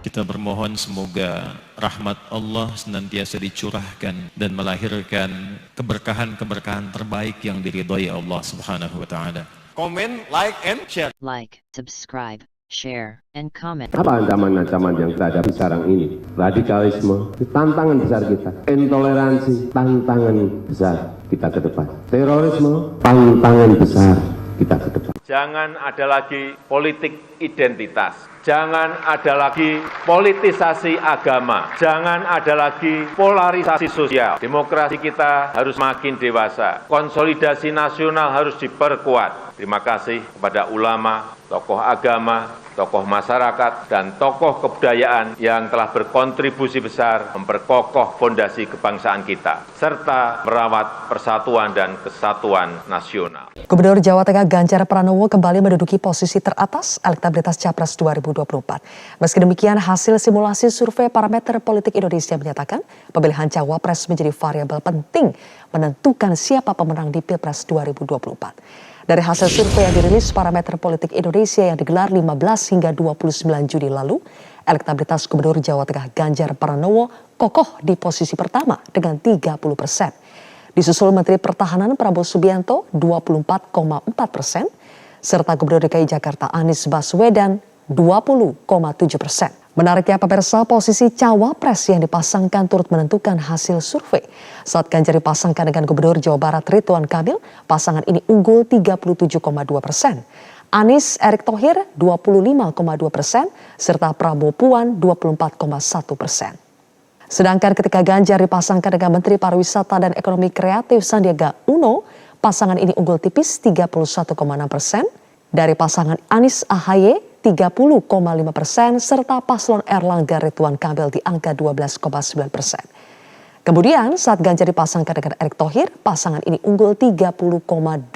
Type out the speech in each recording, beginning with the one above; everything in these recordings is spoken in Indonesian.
Kita bermohon semoga rahmat Allah senantiasa dicurahkan dan melahirkan keberkahan-keberkahan terbaik yang diridhai Allah Subhanahu wa taala. Komen, like, and share. Like, subscribe, share, and comment. Apa ancaman-ancaman yang kita hadapi sekarang ini? Radikalisme, tantangan besar kita. Intoleransi, tantangan besar kita ke depan. Terorisme, tantangan besar kita ke depan. Jangan ada lagi politik identitas. Jangan ada lagi politisasi agama. Jangan ada lagi polarisasi sosial. Demokrasi kita harus makin dewasa. Konsolidasi nasional harus diperkuat. Terima kasih kepada ulama, tokoh agama, tokoh masyarakat, dan tokoh kebudayaan yang telah berkontribusi besar memperkokoh fondasi kebangsaan kita, serta merawat persatuan dan kesatuan nasional. Gubernur Jawa Tengah Ganjar Pranowo kembali menduduki posisi teratas elektabilitas Capres 2024. Meski demikian, hasil simulasi survei Parameter Politik Indonesia menyatakan pemilihan Cawapres menjadi variabel penting menentukan siapa pemenang di Pilpres 2024. Dari hasil survei yang dirilis Parameter Politik Indonesia yang digelar 15 hingga 29 Juni lalu, elektabilitas Gubernur Jawa Tengah Ganjar Pranowo kokoh di posisi pertama dengan 30%. Disusul Menteri Pertahanan Prabowo Subianto 24,4%, serta Gubernur DKI Jakarta Anies Baswedan 20,7%. Menariknya pemirsa, posisi Cawapres yang dipasangkan turut menentukan hasil survei. Saat Ganjar dipasangkan dengan Gubernur Jawa Barat Ridwan Kamil, pasangan ini unggul 37,2%. Anies Erick Thohir 25,2%, serta Prabowo Puan 24,1%. Sedangkan ketika Ganjar dipasangkan dengan Menteri Pariwisata dan Ekonomi Kreatif Sandiaga Uno, pasangan ini unggul tipis 31,6%. Dari pasangan Anies AHY 30,5%, serta paslon Erlangga Ridwan Kamil di angka 12,9%. Kemudian saat Ganjar dipasangkan dengan Erick Thohir, pasangan ini unggul 30,2%.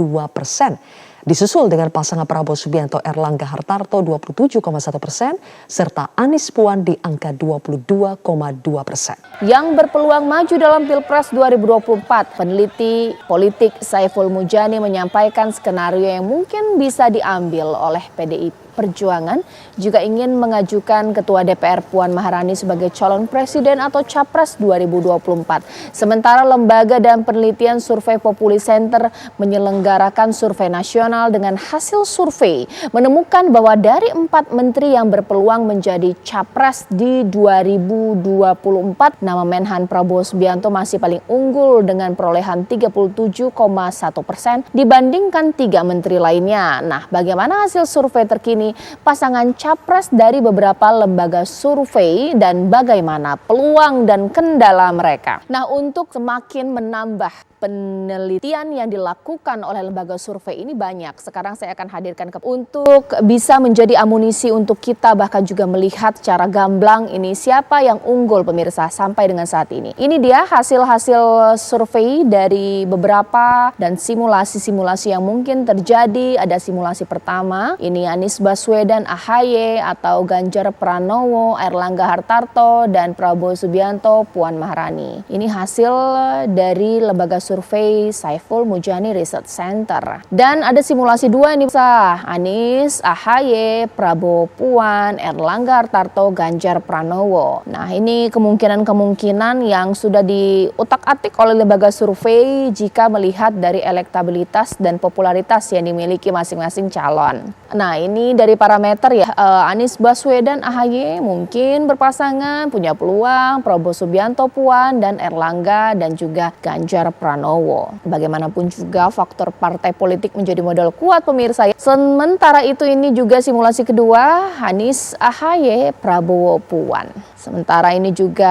Disusul dengan pasangan Prabowo Subianto Erlangga Hartarto 27,1%, serta Anies Puan di angka 22,2%. Yang berpeluang maju dalam Pilpres 2024, peneliti politik Saiful Mujani menyampaikan skenario yang mungkin bisa diambil oleh PDI Perjuangan juga ingin mengajukan Ketua DPR Puan Maharani sebagai calon presiden atau capres 2024. Sementara Lembaga dan Penelitian Survei Populi Center menyelenggarakan survei nasional dengan hasil survei menemukan bahwa dari 4 menteri yang berpeluang menjadi capres di 2024, nama Menhan Prabowo Subianto masih paling unggul dengan perolehan 37,1% dibandingkan 3 menteri lainnya. Nah, bagaimana hasil survei terkini pasangan capres dari beberapa lembaga survei dan bagaimana peluang dan kendala mereka? Nah, untuk semakin menambah penelitian yang dilakukan oleh lembaga survei ini banyak. Sekarang saya akan hadirkan untuk bisa menjadi amunisi untuk kita bahkan juga melihat secara gamblang ini siapa yang unggul pemirsa sampai dengan saat ini. Ini dia hasil-hasil survei dari beberapa dan simulasi-simulasi yang mungkin terjadi. Ada simulasi pertama, ini Anies Baswedan AHY atau Ganjar Pranowo, Erlangga Hartarto, dan Prabowo Subianto, Puan Maharani. Ini hasil dari lembaga survei Saiful Mujani Research Center. Dan ada simulasi 2 ini bisa Anies, AHY, Prabowo Puan, Erlangga Hartarto, Ganjar Pranowo. Nah, ini kemungkinan-kemungkinan yang sudah diutak-atik oleh lembaga survei jika melihat dari elektabilitas dan popularitas yang dimiliki masing-masing calon. Nah, ini dari parameter ya, Anies Baswedan AHY mungkin berpasangan, punya peluang, Prabowo Subianto Puan, dan Erlangga dan juga Ganjar Pranowo. Bagaimanapun juga faktor partai politik menjadi modal kuat pemirsa. Sementara itu ini juga simulasi kedua, Anies AHY, Prabowo Puan. Sementara ini juga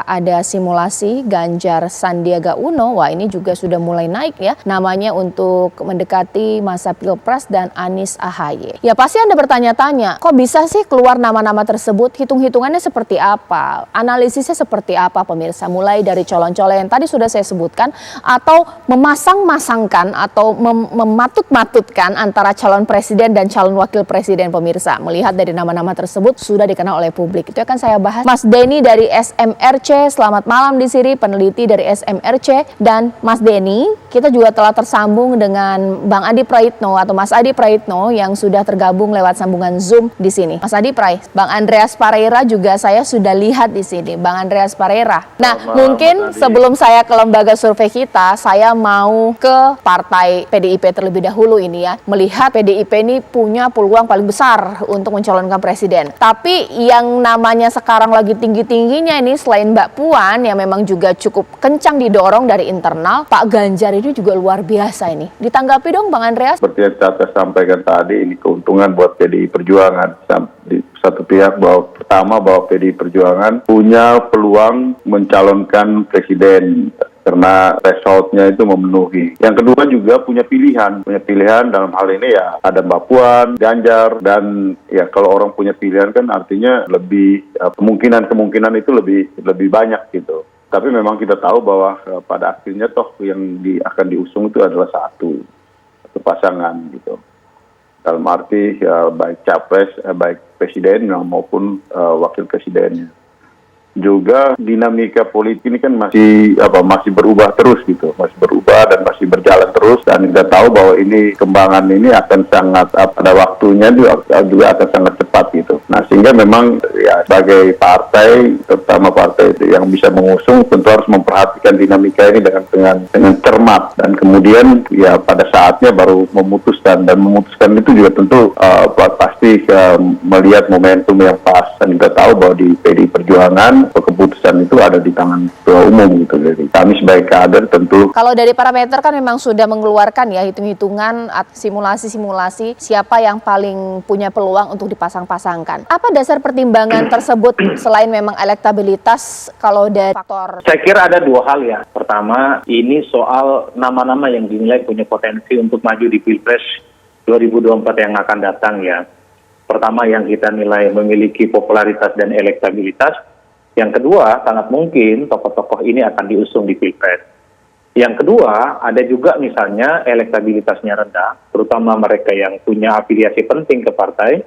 ada simulasi Ganjar Sandiaga Uno. Wah, ini juga sudah mulai naik ya namanya untuk mendekati masa Pilpres dan Anies AHY. Ya pasti Anda bertanya-tanya, kok bisa sih keluar nama-nama tersebut? Hitung-hitungannya seperti apa? Analisisnya seperti apa pemirsa? Mulai dari calon-calon yang tadi sudah saya sebutkan, atau memasang-masangkan atau mematut-matutkan antara calon presiden dan calon wakil presiden, pemirsa. Melihat dari nama-nama tersebut sudah dikenal oleh publik. Itu akan saya bahas. Mas Denny dari SMRC, selamat malam di sini, peneliti dari SMRC. Dan Mas Denny, kita juga telah tersambung dengan Bang Adi Praitno atau Mas Adi Praitno yang sudah tergabung lewat sambungan Zoom di sini. Mas Adi Prai, Bang Andreas Pareira juga saya sudah lihat di sini, Bang Andreas Pareira. Nah, mungkin sebelum saya ke lembaga survei kita, saya mau ke partai PDIP terlebih dahulu ini ya. Melihat PDIP ini punya peluang paling besar untuk mencalonkan presiden. Tapi yang namanya sekarang lagi tinggi-tingginya ini selain Mbak Puan yang memang juga cukup kencang didorong dari internal, Pak Ganjar ini juga luar biasa ini. Ditanggapi dong Bang Andreas. Seperti yang saya sampaikan tadi, ini keuntungan buat PDI Perjuangan. Di satu pihak bahwa PDI Perjuangan punya peluang mencalonkan presiden karena threshold-nya itu memenuhi. Yang kedua juga punya pilihan dalam hal ini ya ada Mbak Puan, Ganjar, dan ya kalau orang punya pilihan kan artinya lebih kemungkinan itu lebih banyak gitu. Tapi memang kita tahu bahwa pada akhirnya toh yang akan diusung itu adalah satu pasangan gitu. Dalam arti ya, baik capres, baik presiden maupun wakil presidennya. Juga dinamika politik ini kan masih berubah terus gitu, masih berubah dan masih berjalan terus, dan kita tahu bahwa ini kembangan ini akan sangat pada waktunya juga akan sangat cepat gitu. Nah sehingga memang ya sebagai partai, terutama partai yang bisa mengusung, tentu harus memperhatikan dinamika ini dengan cermat, dan kemudian ya pada saatnya baru memutuskan itu juga tentu pasti melihat momentum yang pas, dan kita tahu bahwa di PDI Perjuangan keputusan itu ada di tangan ketua umum gitu. Jadi kami sebagai kader tentu. Kalau dari parameter kan memang sudah mengeluarkan ya hitung-hitungan simulasi-simulasi siapa yang paling punya peluang untuk dipasang-pasangkan. Apa dasar pertimbangan tersebut selain memang elektabilitas kalau dari faktor? Saya kira ada dua hal ya. Pertama, ini soal nama-nama yang dinilai punya potensi untuk maju di Pilpres 2024 yang akan datang ya. Pertama yang kita nilai memiliki popularitas dan elektabilitas. Yang kedua, sangat mungkin tokoh-tokoh ini akan diusung di Pilpres. Yang kedua, ada juga misalnya elektabilitasnya rendah, terutama mereka yang punya afiliasi penting ke partai,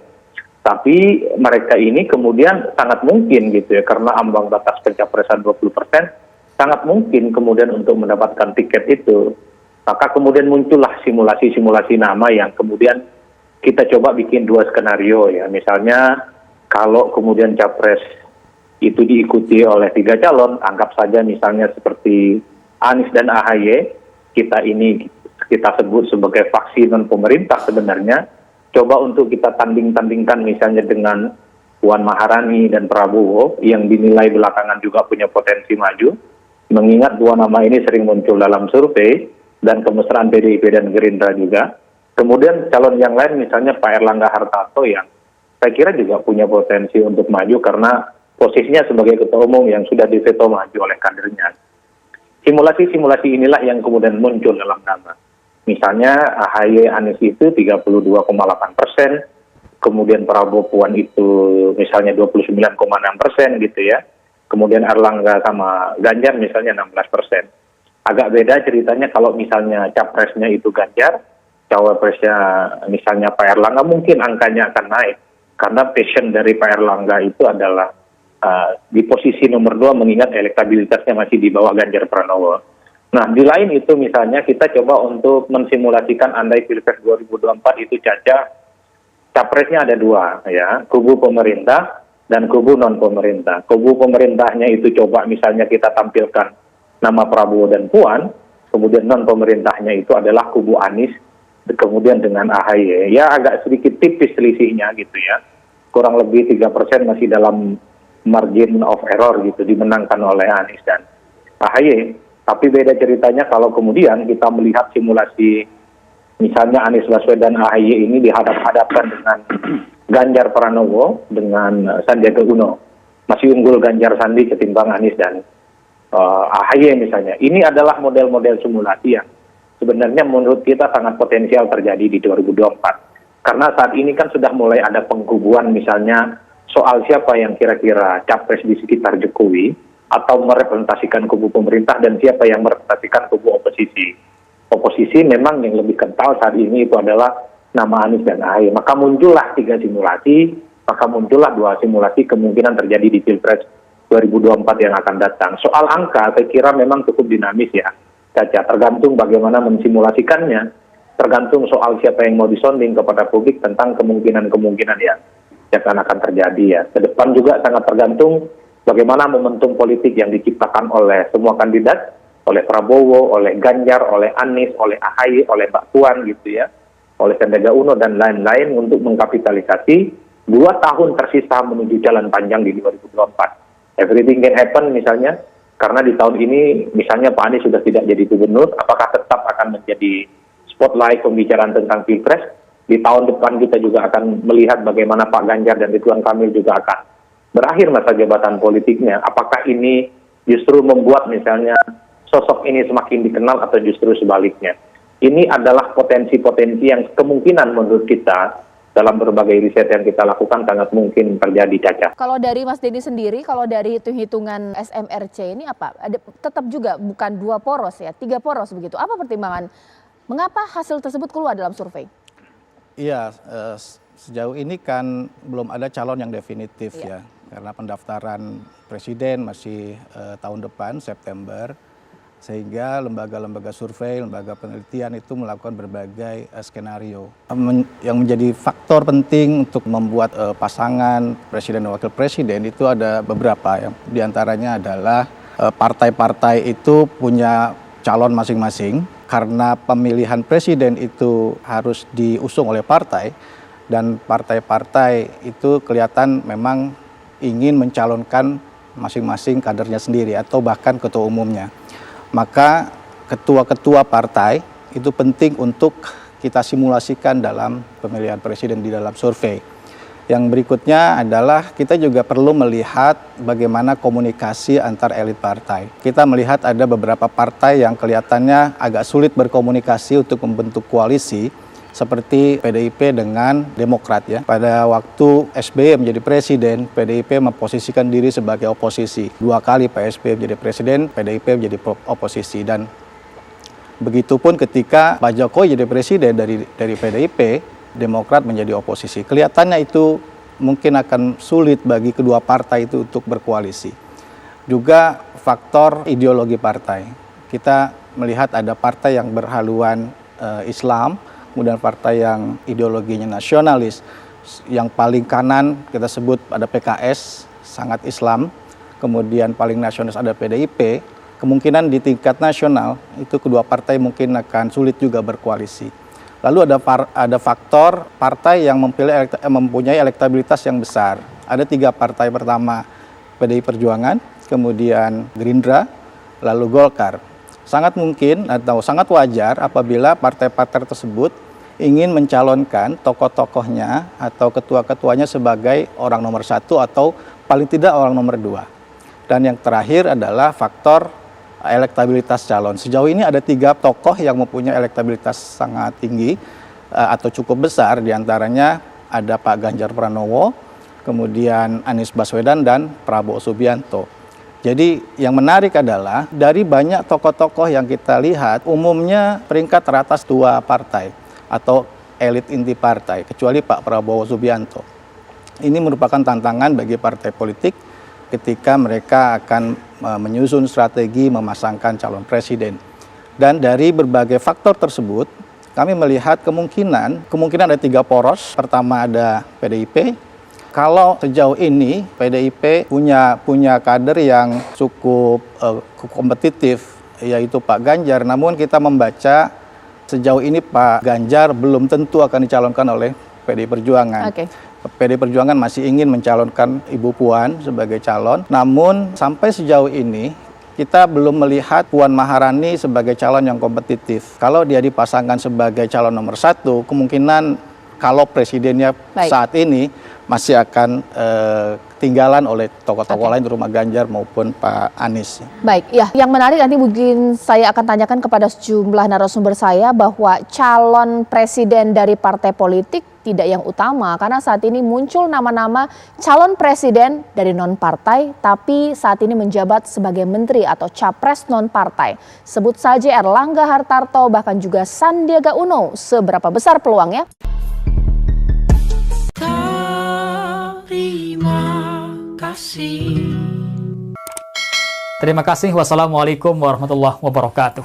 tapi mereka ini kemudian sangat mungkin gitu ya, karena ambang batas pencapresan 20%, sangat mungkin kemudian untuk mendapatkan tiket itu. Maka kemudian muncullah simulasi-simulasi nama yang kemudian kita coba bikin dua skenario ya. Misalnya kalau kemudian capres itu diikuti oleh 3 calon, anggap saja misalnya seperti Anies dan AHY, kita sebut sebagai faksi non pemerintah sebenarnya, coba untuk kita tanding-tandingkan misalnya dengan Puan Maharani dan Prabowo yang dinilai belakangan juga punya potensi maju, mengingat dua nama ini sering muncul dalam survei dan kemesraan PDIP dan Gerindra juga. Kemudian calon yang lain misalnya Pak Erlangga Hartarto yang saya kira juga punya potensi untuk maju karena posisinya sebagai ketua umum yang sudah diveto maju oleh kadernya. Simulasi-simulasi inilah yang kemudian muncul dalam nama. Misalnya AHY Anies itu 32,8%, kemudian Prabowo Puan itu misalnya 29,6% gitu ya. Kemudian Erlangga sama Ganjar misalnya 16%. Agak beda ceritanya kalau misalnya capresnya itu Ganjar, cawapresnya misalnya Pak Erlangga, mungkin angkanya akan naik. Karena passion dari Pak Erlangga itu adalah di posisi nomor 2 mengingat elektabilitasnya masih di bawah Ganjar Pranowo. Nah, di lain itu misalnya kita coba untuk mensimulasikan andai Pilpres 2024 itu capresnya ada 2 ya, kubu pemerintah dan kubu non pemerintah. Kubu pemerintahnya itu coba misalnya kita tampilkan nama Prabowo dan Puan, kemudian non pemerintahnya itu adalah kubu Anies, kemudian dengan AHY. Ya agak sedikit tipis selisihnya gitu ya. Kurang lebih 3% masih dalam margin of error gitu, dimenangkan oleh Anies dan AHY. Tapi beda ceritanya kalau kemudian kita melihat simulasi misalnya Anies Baswedan AHY ini dihadap-hadapkan dengan Ganjar Pranowo dengan Sandiaga Uno. Masih unggul Ganjar Sandi ketimbang Anies dan AHY misalnya. Ini adalah model-model simulasi yang sebenarnya menurut kita sangat potensial terjadi di 2024. Karena saat ini kan sudah mulai ada pengkubuan misalnya soal siapa yang kira-kira capres di sekitar Jokowi, atau merepresentasikan kubu pemerintah dan siapa yang merepresentasikan kubu oposisi. Oposisi memang yang lebih kental saat ini itu adalah nama Anies dan Ahy. Maka muncullah 3 simulasi, maka muncullah 2 simulasi kemungkinan terjadi di Pilpres 2024 yang akan datang. Soal angka saya kira memang cukup dinamis ya, Caca. Tergantung bagaimana mensimulasikannya, tergantung soal siapa yang mau disonding kepada publik tentang kemungkinan-kemungkinan yang akan terjadi ya. Ke depan juga sangat tergantung bagaimana momentum politik yang diciptakan oleh semua kandidat, oleh Prabowo, oleh Ganjar, oleh Anies, oleh Ahy, oleh Mbak Puan gitu ya, oleh Sandiaga Uno dan lain-lain untuk mengkapitalisasi 2 tahun tersisa menuju jalan panjang di 2024. Everything can happen misalnya, karena di tahun ini misalnya Pak Anies sudah tidak jadi gubernur, apakah tetap akan menjadi spotlight pembicaraan tentang Pilpres? Di tahun depan kita juga akan melihat bagaimana Pak Ganjar dan Ridwan Kamil juga akan berakhir masa jabatan politiknya. Apakah ini justru membuat misalnya sosok ini semakin dikenal atau justru sebaliknya? Ini adalah potensi-potensi yang kemungkinan menurut kita dalam berbagai riset yang kita lakukan sangat mungkin terjadi, Caca. Kalau dari Mas Denny sendiri, kalau dari hitung-hitungan SMRC ini apa? Tetap juga bukan 2 poros ya, 3 poros begitu. Apa pertimbangan? Mengapa hasil tersebut keluar dalam survei? Iya, sejauh ini kan belum ada calon yang definitif ya, karena pendaftaran presiden masih tahun depan September, sehingga lembaga-lembaga survei, lembaga penelitian itu melakukan berbagai skenario. Yang menjadi faktor penting untuk membuat pasangan presiden dan wakil presiden itu ada beberapa, yang diantaranya adalah partai-partai itu punya calon masing-masing. Karena pemilihan presiden itu harus diusung oleh partai, dan partai-partai itu kelihatan memang ingin mencalonkan masing-masing kadernya sendiri atau bahkan ketua umumnya. Maka ketua-ketua partai itu penting untuk kita simulasikan dalam pemilihan presiden di dalam survei. Yang berikutnya adalah kita juga perlu melihat bagaimana komunikasi antar elit partai. Kita melihat ada beberapa partai yang kelihatannya agak sulit berkomunikasi untuk membentuk koalisi, seperti PDIP dengan Demokrat ya. Pada waktu SBY menjadi presiden, PDIP memposisikan diri sebagai oposisi. 2 kali Pak SBY menjadi presiden, PDIP menjadi oposisi. Dan begitupun ketika Pak Jokowi jadi presiden dari PDIP, Demokrat menjadi oposisi. Kelihatannya itu mungkin akan sulit bagi kedua partai itu untuk berkoalisi. Juga faktor ideologi partai. Kita melihat ada partai yang berhaluan Islam, kemudian partai yang ideologinya nasionalis. Yang paling kanan kita sebut ada PKS, sangat Islam. Kemudian paling nasionalis ada PDIP. Kemungkinan di tingkat nasional itu kedua partai mungkin akan sulit juga berkoalisi. Lalu ada faktor partai yang mempunyai elektabilitas yang besar. Ada 3 partai, pertama PDI Perjuangan, kemudian Gerindra, lalu Golkar. Sangat mungkin atau sangat wajar apabila partai-partai tersebut ingin mencalonkan tokoh-tokohnya atau ketua-ketuanya sebagai orang nomor 1 atau paling tidak orang nomor 2. Dan yang terakhir adalah faktor elektabilitas calon. Sejauh ini ada 3 tokoh yang mempunyai elektabilitas sangat tinggi atau cukup besar, diantaranya ada Pak Ganjar Pranowo, kemudian Anies Baswedan dan Prabowo Subianto. Jadi yang menarik adalah dari banyak tokoh-tokoh yang kita lihat umumnya peringkat teratas 2 partai atau elit inti partai, kecuali Pak Prabowo Subianto. Ini merupakan tantangan bagi partai politik ketika mereka akan menyusun strategi memasangkan calon presiden. Dan dari berbagai faktor tersebut, kami melihat kemungkinan ada 3 poros. Pertama ada PDIP. Kalau sejauh ini PDIP punya kader yang cukup kompetitif, yaitu Pak Ganjar. Namun kita membaca sejauh ini Pak Ganjar belum tentu akan dicalonkan oleh PDI Perjuangan. PDI Perjuangan masih ingin mencalonkan Ibu Puan sebagai calon, namun sampai sejauh ini kita belum melihat Puan Maharani sebagai calon yang kompetitif. Kalau dia dipasangkan sebagai calon nomor 1, kemungkinan kalau presidennya saat ini masih akan ketinggalan oleh tokoh-tokoh lain, terutama Ganjar maupun Pak Anies. Baik, ya, yang menarik nanti mungkin saya akan tanyakan kepada sejumlah narasumber saya bahwa calon presiden dari partai politik tidak yang utama, karena saat ini muncul nama-nama calon presiden dari non-partai, tapi saat ini menjabat sebagai menteri atau capres non-partai. Sebut saja Erlangga Hartarto, bahkan juga Sandiaga Uno. Seberapa besar peluangnya? Terima kasih. Wassalamualaikum warahmatullahi wabarakatuh.